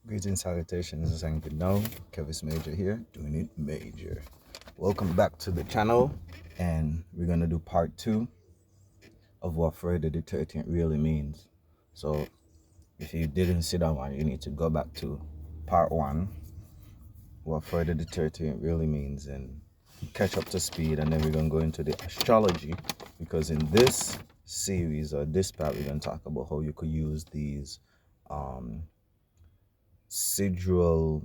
Greetings, salutations, and good now. Kevis Major here, doing it major. Welcome back to the channel, and we're gonna do part 2 of what Friday the 13th really means. So, if you didn't see that one, you need to go back to part 1, what Friday the 13th really means, and catch up to speed. And then we're gonna go into the astrology, because in this series or this part, we're gonna talk about how you could use these sigil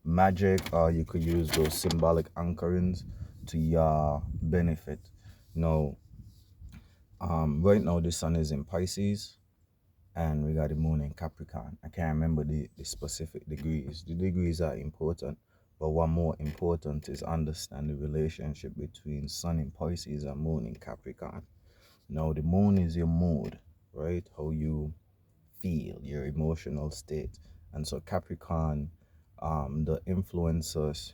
magic, or you could use those symbolic anchorings to your benefit. Now, right now the sun is in Pisces and we got the moon in Capricorn. I can't remember the specific degrees. The degrees are important, but what more important is understand the relationship between sun in Pisces and moon in Capricorn. Now, the moon is your mood, right? How you feel, your emotional state. And so Capricorn, the influencers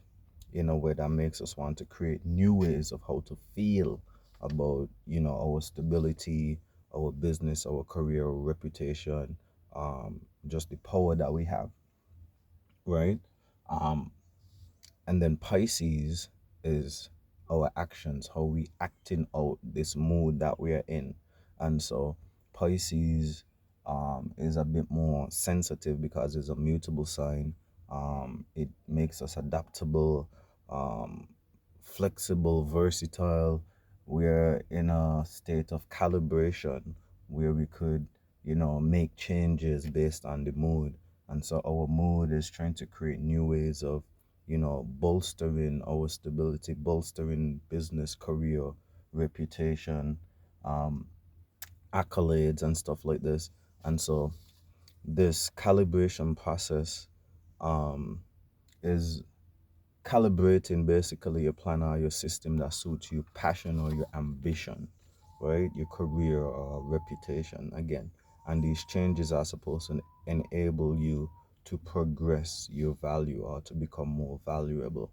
in a way that makes us want to create new ways of how to feel about, our stability, our business, our career, our reputation, just the power that we have, right? Um, and then Pisces is our actions, how we acting out this mood that we are in. And so Pisces is a bit more sensitive because it's a mutable sign. It makes us adaptable, flexible, versatile. We're in a state of calibration where we could, make changes based on the mood. And so our mood is trying to create new ways of, bolstering our stability, bolstering business, career, reputation, um, accolades, and stuff like this. And so this calibration process um, is calibrating basically your plan or your system that suits your passion or your ambition, right? Your career or reputation again. And these changes are supposed to enable you to progress your value or to become more valuable.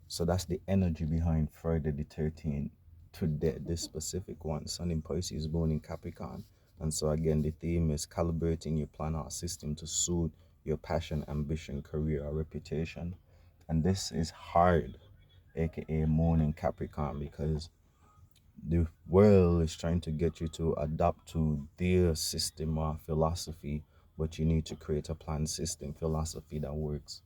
So that's the energy behind Friday the 13th today, this specific one. Sun in Pisces, born in Capricorn. And so again, the theme is calibrating your plan or system to suit your passion, ambition, career, or reputation. And this is hard, aka Moon in Capricorn, because the world is trying to get you to adapt to their system or philosophy, but you need to create a plan, system, philosophy that works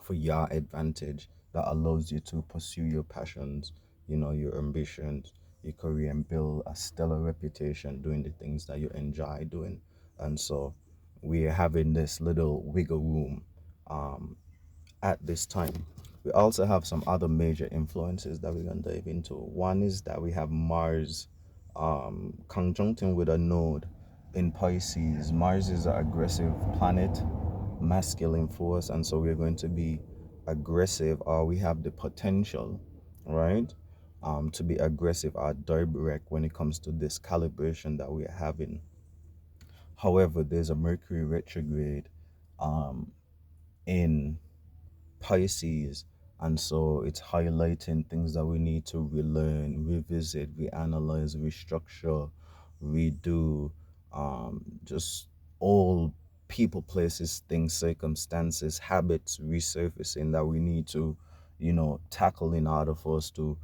for your advantage, that allows you to pursue your passions, your ambitions, your career, and build a stellar reputation doing the things that you enjoy doing. And so we're having this little wiggle room at this time. We also have some other major influences that we're going to dive into. One is that we have Mars conjuncting with a node in Pisces. Mars is an aggressive planet, masculine force, and so we're going to be aggressive, or we have the potential, right, to be aggressive or direct when it comes to this calibration that we're having. However, there's a Mercury retrograde in Pisces, and so it's highlighting things that we need to relearn, revisit, reanalyze, restructure, redo, just all people, places, things, circumstances, habits resurfacing that we need to, tackle in order for us to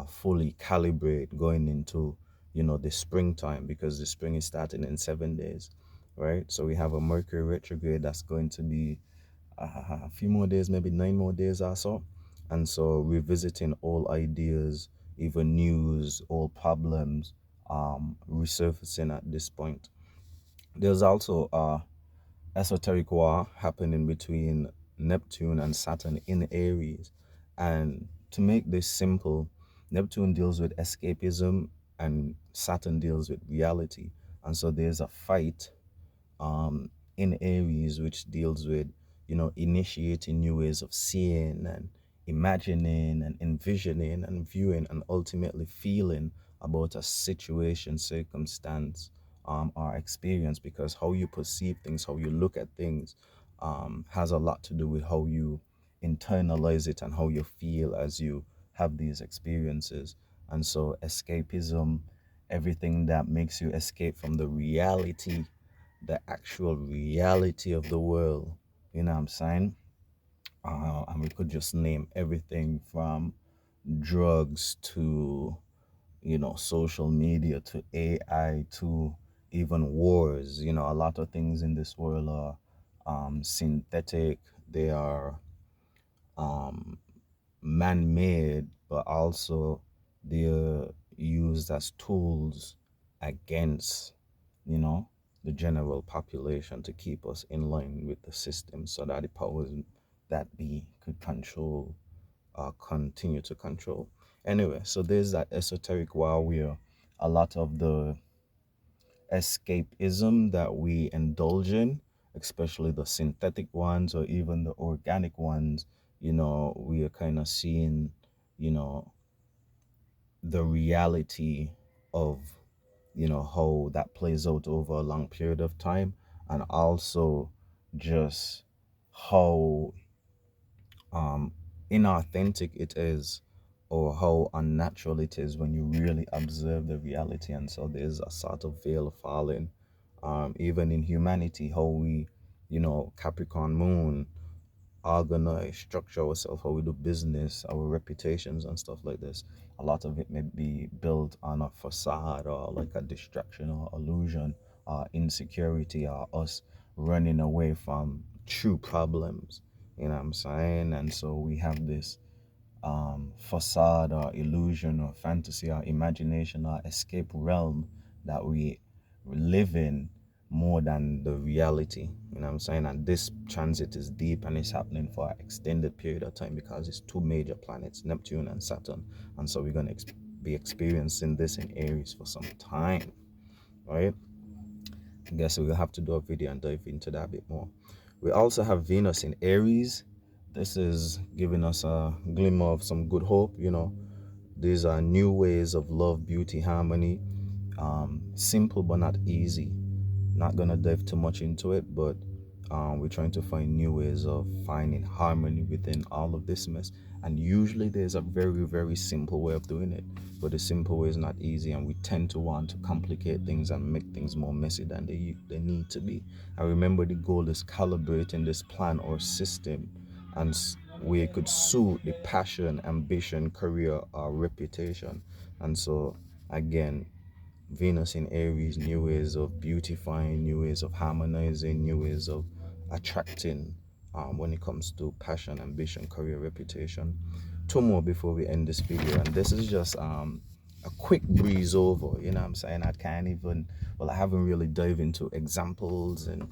fully calibrate going into, the springtime, because the spring is starting in 7 days, right? So we have a Mercury retrograde that's going to be a few more days, maybe 9 more days or so. And so revisiting all ideas, even news, all problems, resurfacing at this point. There's also esoteric war happening between Neptune and Saturn in Aries. And to make this simple, Neptune deals with escapism and Saturn deals with reality. And so there's a fight in Aries, which deals with, initiating new ways of seeing and imagining and envisioning and viewing and ultimately feeling about a situation, circumstance, or experience, because how you perceive things, how you look at things, has a lot to do with how you internalize it and how you feel as you have these experiences. And so escapism, everything that makes you escape from the reality the actual reality of the world. You know what I'm saying? And we could just name everything from drugs to, social media to AI to even wars. A lot of things in this world are synthetic. They are um, man-made, but also they're used as tools against, you know, the general population to keep us in line with the system, so that the powers that be could control, continue to control. Anyway, so there's that esoteric wow where a lot of the escapism that we indulge in, especially the synthetic ones or even the organic ones, we are kind of seeing, you know, the reality of, how that plays out over a long period of time, and also just how um, inauthentic it is, or how unnatural it is when you really observe the reality. And so there's a sort of veil falling, even in humanity, how we, Capricorn Moon, organize, structure ourselves, how we do business, our reputations and stuff like this. A lot of it may be built on a facade or like a distraction or illusion, insecurity, or us running away from true problems. You know what I'm saying? And so we have this facade or illusion or fantasy or imagination or escape realm that we live in more than the reality. You know what I'm saying? And this transit is deep and it's happening for an extended period of time because it's two major planets, Neptune and Saturn. And so we're going to be experiencing this in Aries for some time, right? I guess we'll have to do a video and dive into that a bit more. We also have Venus in Aries. This is giving us a glimmer of some good hope. These are new ways of love, beauty, harmony. Simple but not easy. Not gonna dive too much into it, but we're trying to find new ways of finding harmony within all of this mess. And usually there's a very, very simple way of doing it, but the simple way is not easy, and we tend to want to complicate things and make things more messy than they need to be. And remember, the goal is calibrating this plan or system, and we could suit the passion, ambition, career, or reputation. And so, again, Venus in Aries, new ways of beautifying, new ways of harmonizing, new ways of attracting, when it comes to passion, ambition, career, reputation. Two more before we end this video, and this is just a quick breeze over. You know what I'm saying? I can't even, well, I haven't really dived into examples and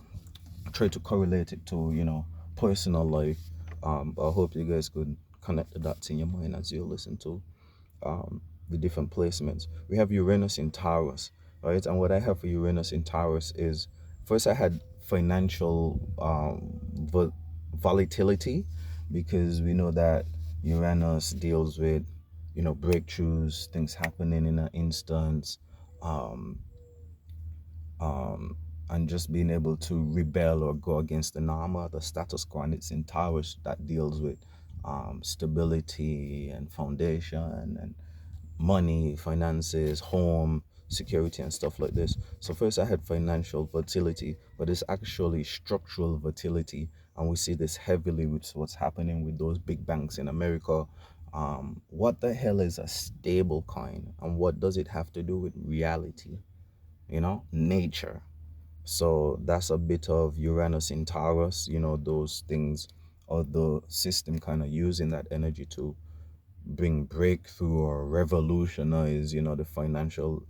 try to correlate it to, personal life. But I hope you guys could connect the dots in your mind as you listen to the different placements. We have Uranus in Taurus, right? And what I have for Uranus in Taurus is, first I had financial volatility, because we know that Uranus deals with, breakthroughs, things happening in an instance, um, um, and just being able to rebel or go against the norm or the status quo. And it's in Taurus that deals with stability and foundation and money, finances, home, security, and stuff like this. So first I had financial fertility, but it's actually structural fertility. And we see this heavily with what's happening with those big banks in America. What the hell is a stable coin, and what does it have to do with reality? Nature. So that's a bit of Uranus in Taurus, those things, or the system kind of using that energy to bring breakthrough or revolutionize, the financial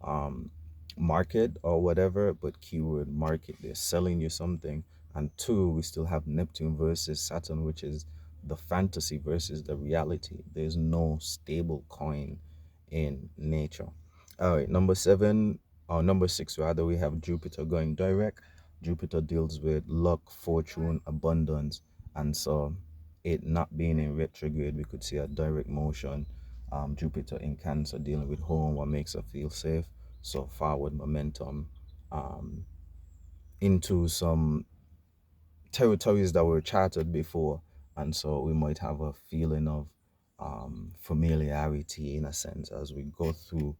um, market or whatever. But keyword market, they're selling you something. And two, we still have Neptune versus Saturn, which is the fantasy versus the reality. There's no stable coin in nature. All right, number six rather, we have Jupiter going direct. Jupiter deals with luck, fortune, abundance, and so it not being in retrograde, we could see a direct motion. Jupiter in Cancer dealing with home, what makes us feel safe. So forward momentum um, into some territories that were charted before. And so we might have a feeling of familiarity in a sense as we go through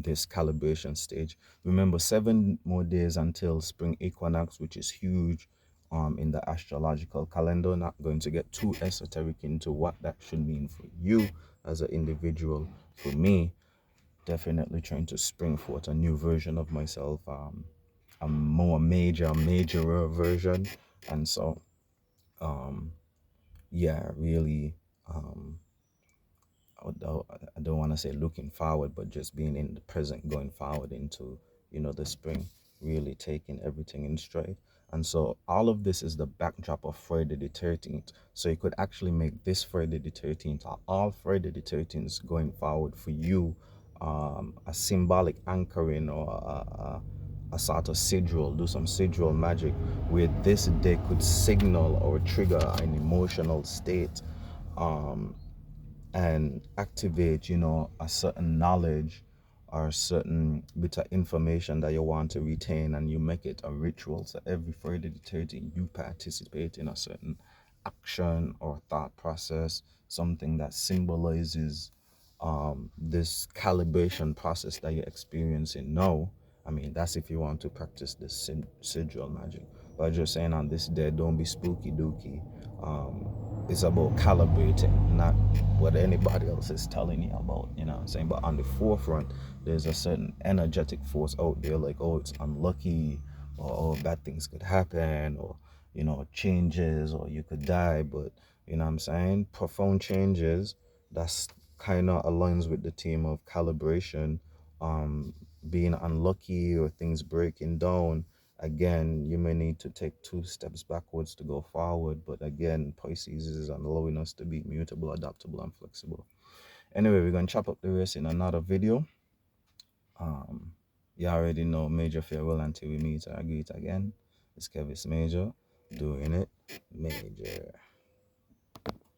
this calibration stage. Remember, 7 more days until spring equinox, which is huge in the astrological calendar. Not going to get too esoteric into what that should mean for you as an individual. For me, definitely trying to spring forth a new version of myself, a more majorer version. And so um yeah, really, um I don't want to say looking forward, but just being in the present, going forward into, the spring, really taking everything in stride. And so all of this is the backdrop of Friday the 13th. So you could actually make this Friday the 13th, or all Friday the 13th going forward for you, a symbolic anchoring, or a sort of sigil, do some sigil magic, where this day could signal or trigger an emotional state, um, and activate, a certain knowledge or a certain bit of information that you want to retain, and you make it a ritual. So every Friday the 13th, you participate in a certain action or thought process, something that symbolizes this calibration process that you're experiencing now. I mean, that's if you want to practice this sigil magic. But just saying, on this day, don't be spooky dooky. It's about calibrating, not what anybody else is telling you about, you know what I'm saying? But on the forefront, there's a certain energetic force out there, like, oh, it's unlucky, or oh, bad things could happen, or, changes, or you could die. But, you know what I'm saying? Profound changes, that's kind of aligns with the theme of calibration. um Being unlucky or things breaking down, again, you may need to take 2 steps backwards to go forward. But again, Pisces is allowing us to be mutable, adaptable, and flexible. Anyway, we're gonna chop up the rest in another video. You already know, major farewell until we meet or greet again. It's Kevis Major doing it major.